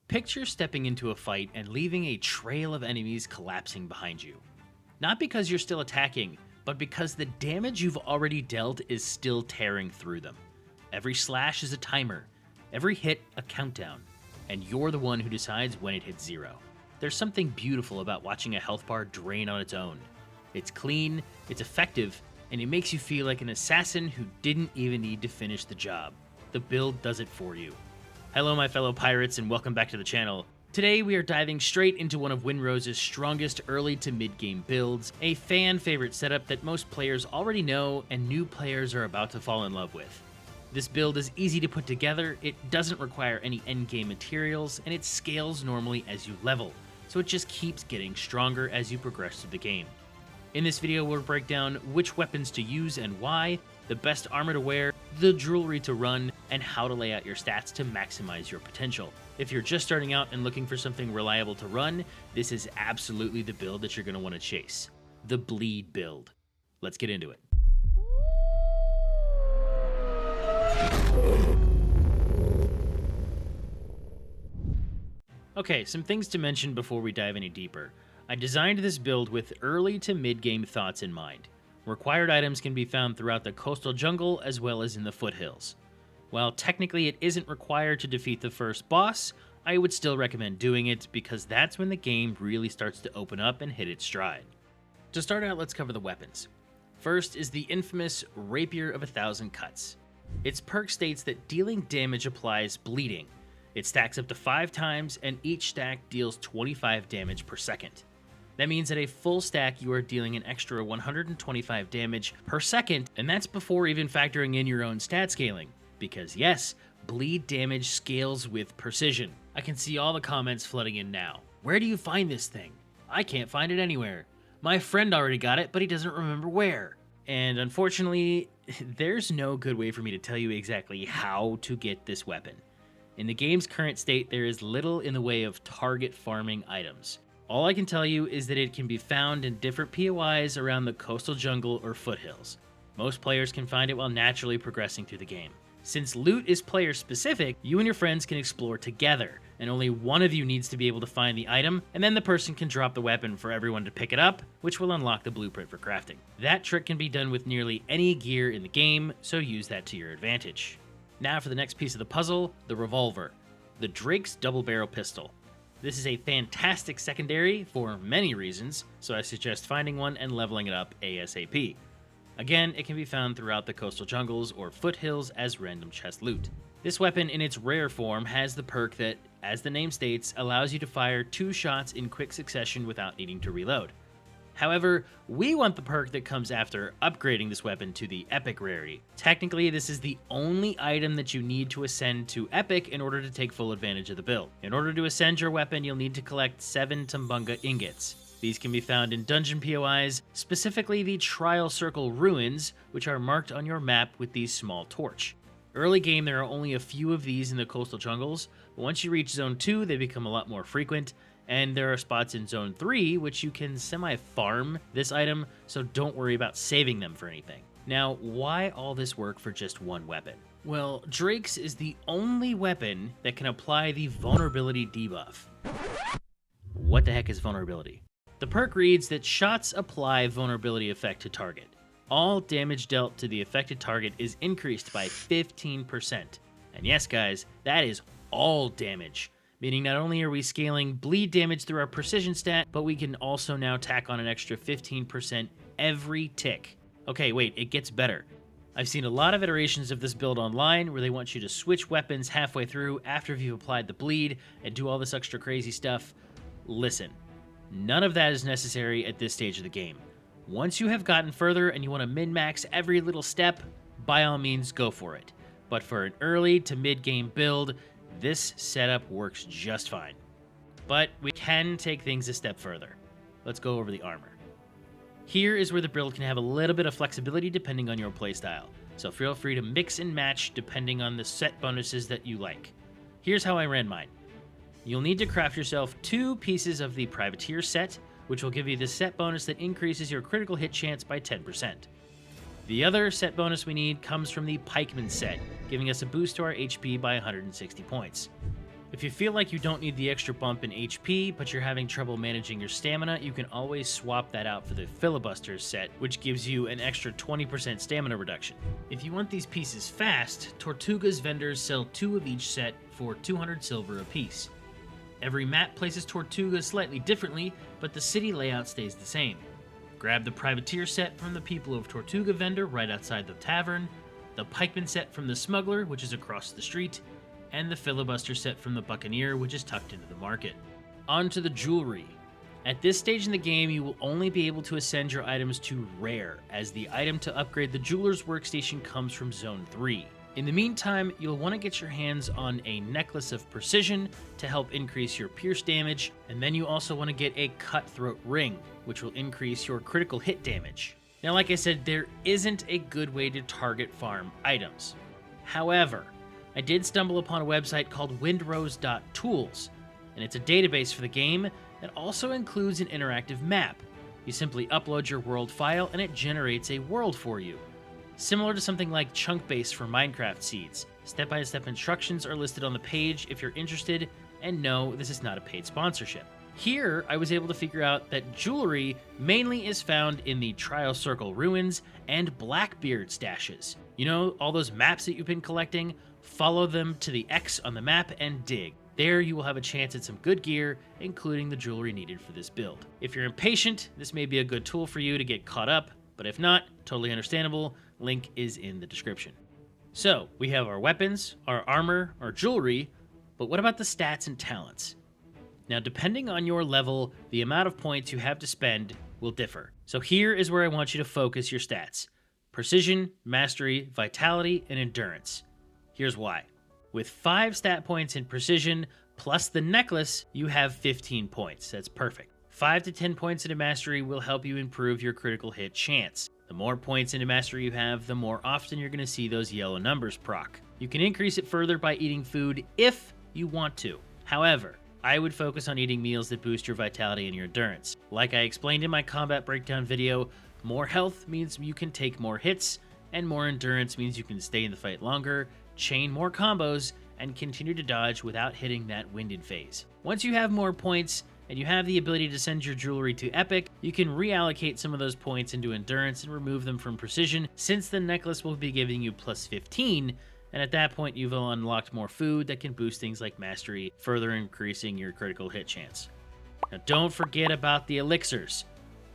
Picture stepping into a fight and leaving a trail of enemies collapsing behind you. Not because you're still attacking, but because the damage you've already dealt is still tearing through them. Every slash is a timer, every hit a countdown, and you're the one who decides when it hits zero. There's something beautiful about watching a health bar drain on its own. It's clean, it's effective, and it makes you feel like an assassin who didn't even need to finish the job. The build does it for you. Hello my fellow pirates and welcome back to the channel. Today we are diving straight into one of Windrose's strongest early to mid-game builds, a fan favorite setup that most players already know and new players are about to fall in love with. This build is easy to put together, it doesn't require any endgame materials, and it scales normally as you level, so it just keeps getting stronger as you progress through the game. In this video we'll break down which weapons to use and why, the best armor to wear, the jewelry to run, and how to lay out your stats to maximize your potential. If you're just starting out and looking for something reliable to run, this is absolutely the build that you're going to want to chase. The Bleed build. Let's get into it. Okay, some things to mention before we dive any deeper. I designed this build with early to mid-game thoughts in mind. Required items can be found throughout the coastal jungle as well as in the foothills. While technically it isn't required to defeat the first boss, I would still recommend doing it because that's when the game really starts to open up and hit its stride. To start out, let's cover the weapons. First is the infamous Rapier of 1,000 Cuts. Its perk states that dealing damage applies bleeding. It stacks up to 5 times and each stack deals 25 damage per second. That means at a full stack, you are dealing an extra 125 damage per second, and that's before even factoring in your own stat scaling. Because yes, bleed damage scales with precision. I can see all the comments flooding in now. Where do you find this thing? I can't find it anywhere. My friend already got it, but he doesn't remember where. And unfortunately, there's no good way for me to tell you exactly how to get this weapon. In the game's current state, there is little in the way of target farming items. All I can tell you is that it can be found in different POIs around the coastal jungle or foothills. Most players can find it while naturally progressing through the game. Since loot is player specific, you and your friends can explore together, and only one of you needs to be able to find the item, and then the person can drop the weapon for everyone to pick it up, which will unlock the blueprint for crafting. That trick can be done with nearly any gear in the game, so use that to your advantage. Now for the next piece of the puzzle, the revolver, the Drake's double barrel pistol. This is a fantastic secondary for many reasons, so I suggest finding one and leveling it up ASAP. Again, it can be found throughout the coastal jungles or foothills as random chest loot. This weapon in its rare form has the perk that, as the name states, allows you to fire 2 shots in quick succession without needing to reload. However, we want the perk that comes after upgrading this weapon to the Epic rarity. Technically, this is the only item that you need to ascend to Epic in order to take full advantage of the build. In order to ascend your weapon, you'll need to collect 7 Tumbunga ingots. These can be found in dungeon POIs, specifically the Trial Circle Ruins, which are marked on your map with the small torch. Early game, there are only a few of these in the coastal jungles, but once you reach Zone 2, they become a lot more frequent, and there are spots in Zone 3 which you can semi-farm this item, so don't worry about saving them for anything. Now, why all this work for just one weapon? Well, Drake's is the only weapon that can apply the vulnerability debuff. What the heck is vulnerability? The perk reads that shots apply vulnerability effect to target. All damage dealt to the affected target is increased by 15%. And yes guys, that is all damage. Meaning not only are we scaling bleed damage through our precision stat, but we can also now tack on an extra 15% every tick. Okay, wait, it gets better. I've seen a lot of iterations of this build online where they want you to switch weapons halfway through after you've applied the bleed and do all this extra crazy stuff. Listen, none of that is necessary at this stage of the game. Once you have gotten further and you want to min-max every little step, by all means go for it. But for an early to mid-game build, this setup works just fine. But we can take things a step further. Let's go over the armor. Here is where the build can have a little bit of flexibility depending on your playstyle, so feel free to mix and match depending on the set bonuses that you like. Here's how I ran mine. You'll need to craft yourself 2 pieces of the Privateer set, which will give you the set bonus that increases your critical hit chance by 10%. The other set bonus we need comes from the Pikeman set, giving us a boost to our HP by 160 points. If you feel like you don't need the extra bump in HP, but you're having trouble managing your stamina, you can always swap that out for the Filibusters set, which gives you an extra 20% stamina reduction. If you want these pieces fast, Tortuga's vendors sell 2 of each set for 200 silver apiece. Every map places Tortuga slightly differently, but the city layout stays the same. Grab the Privateer set from the People of Tortuga vendor right outside the tavern, the Pikeman set from the Smuggler, which is across the street, and the Filibuster set from the Buccaneer, which is tucked into the market. On to the jewelry. At this stage in the game, you will only be able to ascend your items to Rare, as the item to upgrade the Jeweler's Workstation comes from Zone 3. In the meantime, you'll want to get your hands on a Necklace of Precision to help increase your pierce damage, and then you also want to get a Cutthroat Ring, which will increase your critical hit damage. Now, like I said, there isn't a good way to target farm items. However, I did stumble upon a website called Windrose.tools, and it's a database for the game that also includes an interactive map. You simply upload your world file and it generates a world for you. Similar to something like Chunkbase for Minecraft seeds. Step-by-step instructions are listed on the page if you're interested, and no, this is not a paid sponsorship. Here, I was able to figure out that jewelry mainly is found in the Trial Circle ruins and Blackbeard stashes. You know, all those maps that you've been collecting? Follow them to the X on the map and dig. There you will have a chance at some good gear, including the jewelry needed for this build. If you're impatient, this may be a good tool for you to get caught up, but if not, totally understandable, link is in the description. So, we have our weapons, our armor, our jewelry, but what about the stats and talents? Now, depending on your level, the amount of points you have to spend will differ. So here is where I want you to focus your stats. Precision, Mastery, Vitality, and Endurance. Here's why. With 5 stat points in Precision, plus the necklace, you have 15 points. That's perfect. 5 to 10 points into Mastery will help you improve your critical hit chance. The more points into Mastery you have, the more often you're going to see those yellow numbers proc. You can increase it further by eating food if you want to. However, I would focus on eating meals that boost your vitality and your endurance. Like I explained in my combat breakdown video, more health means you can take more hits, and more endurance means you can stay in the fight longer, chain more combos, and continue to dodge without hitting that winded phase. Once you have more points, and you have the ability to send your jewelry to Epic, you can reallocate some of those points into Endurance and remove them from Precision, since the necklace will be giving you plus 15, and at that point you've unlocked more food that can boost things like Mastery, further increasing your critical hit chance. Now don't forget about the elixirs.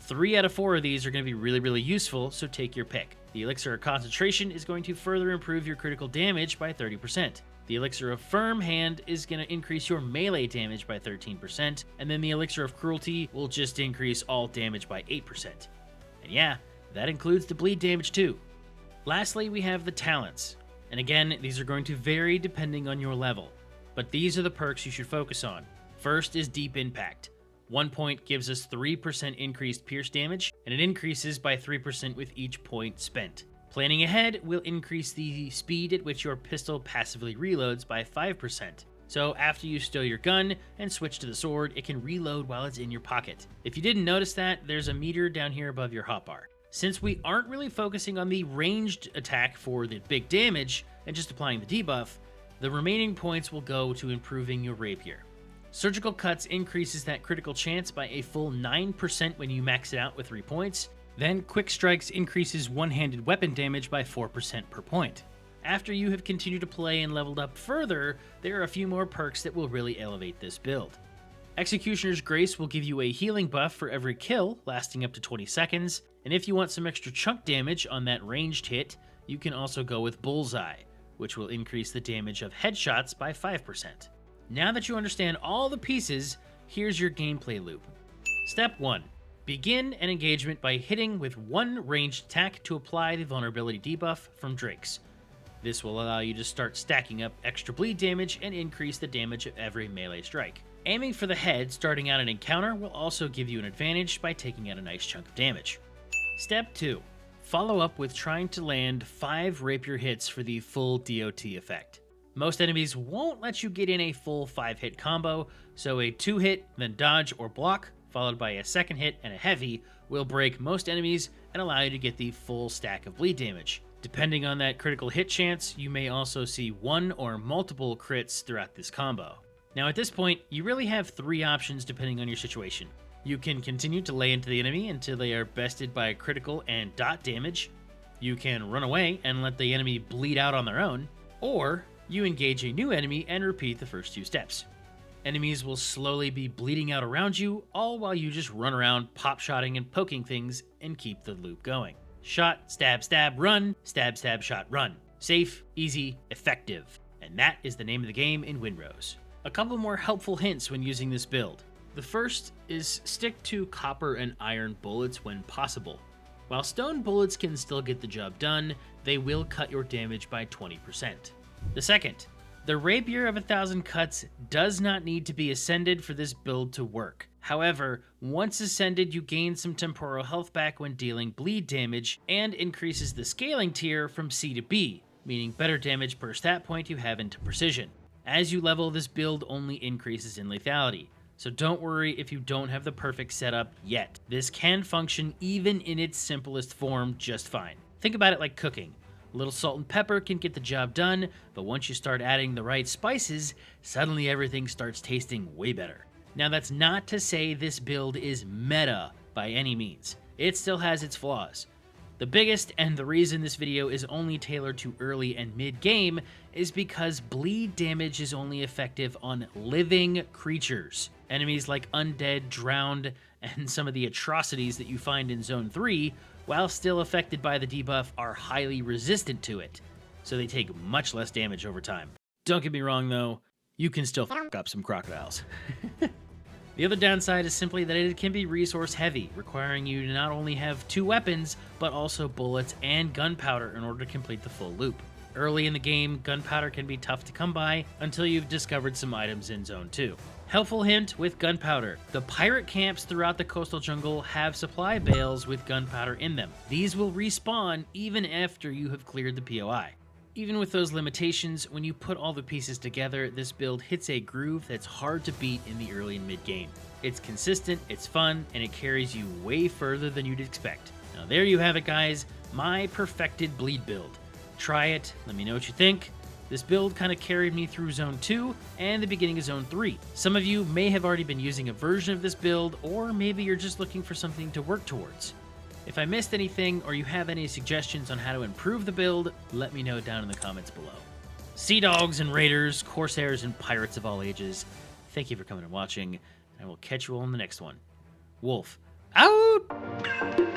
3 out of 4 of these are going to be really useful, so take your pick. The Elixir of Concentration is going to further improve your critical damage by 30%. The Elixir of Firm Hand is going to increase your melee damage by 13%, and then the Elixir of Cruelty will just increase all damage by 8%. And yeah, that includes the bleed damage too. Lastly, we have the talents. And again, these are going to vary depending on your level, but these are the perks you should focus on. First is Deep Impact. 1 point gives us 3% increased pierce damage, and it increases by 3% with each point spent. Planning ahead will increase the speed at which your pistol passively reloads by 5%. So after you stow your gun and switch to the sword, it can reload while it's in your pocket. If you didn't notice that, there's a meter down here above your hotbar. Since we aren't really focusing on the ranged attack for the big damage and just applying the debuff, the remaining points will go to improving your rapier. Surgical Cuts increases that critical chance by a full 9% when you max it out with 3 points. Then Quick Strikes increases one-handed weapon damage by 4% per point. After you have continued to play and leveled up further, there are a few more perks that will really elevate this build. Executioner's Grace will give you a healing buff for every kill, lasting up to 20 seconds, and if you want some extra chunk damage on that ranged hit, you can also go with Bullseye, which will increase the damage of headshots by 5%. Now that you understand all the pieces, here's your gameplay loop. Step 1. Begin an engagement by hitting with one ranged attack to apply the vulnerability debuff from Drake's. This will allow you to start stacking up extra bleed damage and increase the damage of every melee strike. Aiming for the head starting out an encounter will also give you an advantage by taking out a nice chunk of damage. Step 2. Follow up with trying to land 5 rapier hits for the full DOT effect. Most enemies won't let you get in a full 5-hit combo, so a 2-hit, then dodge or block, followed by a second hit and a heavy, will break most enemies and allow you to get the full stack of bleed damage. Depending on that critical hit chance, you may also see one or multiple crits throughout this combo. Now at this point, you really have 3 options depending on your situation. You can continue to lay into the enemy until they are bested by critical and dot damage. You can run away and let the enemy bleed out on their own, or you engage a new enemy and repeat the first 2 steps. Enemies will slowly be bleeding out around you, all while you just run around pop-shotting and poking things and keep the loop going. Shot, stab, stab, run, stab, stab, shot, run. Safe, easy, effective. And that is the name of the game in Windrose. A couple more helpful hints when using this build. The first is stick to copper and iron bullets when possible. While stone bullets can still get the job done, they will cut your damage by 20%. The second, the Rapier of 1,000 Cuts does not need to be ascended for this build to work. However, once ascended, you gain some temporal health back when dealing bleed damage, and increases the scaling tier from C to B, meaning better damage per stat point you have into precision. As you level, this build only increases in lethality, so don't worry if you don't have the perfect setup yet. This can function even in its simplest form just fine. Think about it like cooking. A little salt and pepper can get the job done, but once you start adding the right spices, suddenly everything starts tasting way better. Now that's not to say this build is meta by any means. It still has its flaws. The biggest, and the reason this video is only tailored to early and mid-game, is because bleed damage is only effective on living creatures. Enemies like undead, drowned, and some of the atrocities that you find in Zone 3, while still affected by the debuff, are highly resistant to it, so they take much less damage over time. Don't get me wrong though, you can still fuck up some crocodiles. The other downside is simply that it can be resource heavy, requiring you to not only have 2 weapons, but also bullets and gunpowder in order to complete the full loop. Early in the game, gunpowder can be tough to come by until you've discovered some items in Zone 2. Helpful hint with gunpowder. The pirate camps throughout the coastal jungle have supply bales with gunpowder in them. These will respawn even after you have cleared the POI. Even with those limitations, when you put all the pieces together, this build hits a groove that's hard to beat in the early and mid game. It's consistent, it's fun, and it carries you way further than you'd expect. Now there you have it guys, my perfected bleed build. Try it, let me know what you think. This build kind of carried me through Zone 2 and the beginning of Zone 3. Some of you may have already been using a version of this build, or maybe you're just looking for something to work towards. If I missed anything or you have any suggestions on how to improve the build, let me know down in the comments below. Sea Dogs and Raiders, Corsairs and Pirates of all ages, thank you for coming and watching, and I will catch you all in the next one. Wolf, out!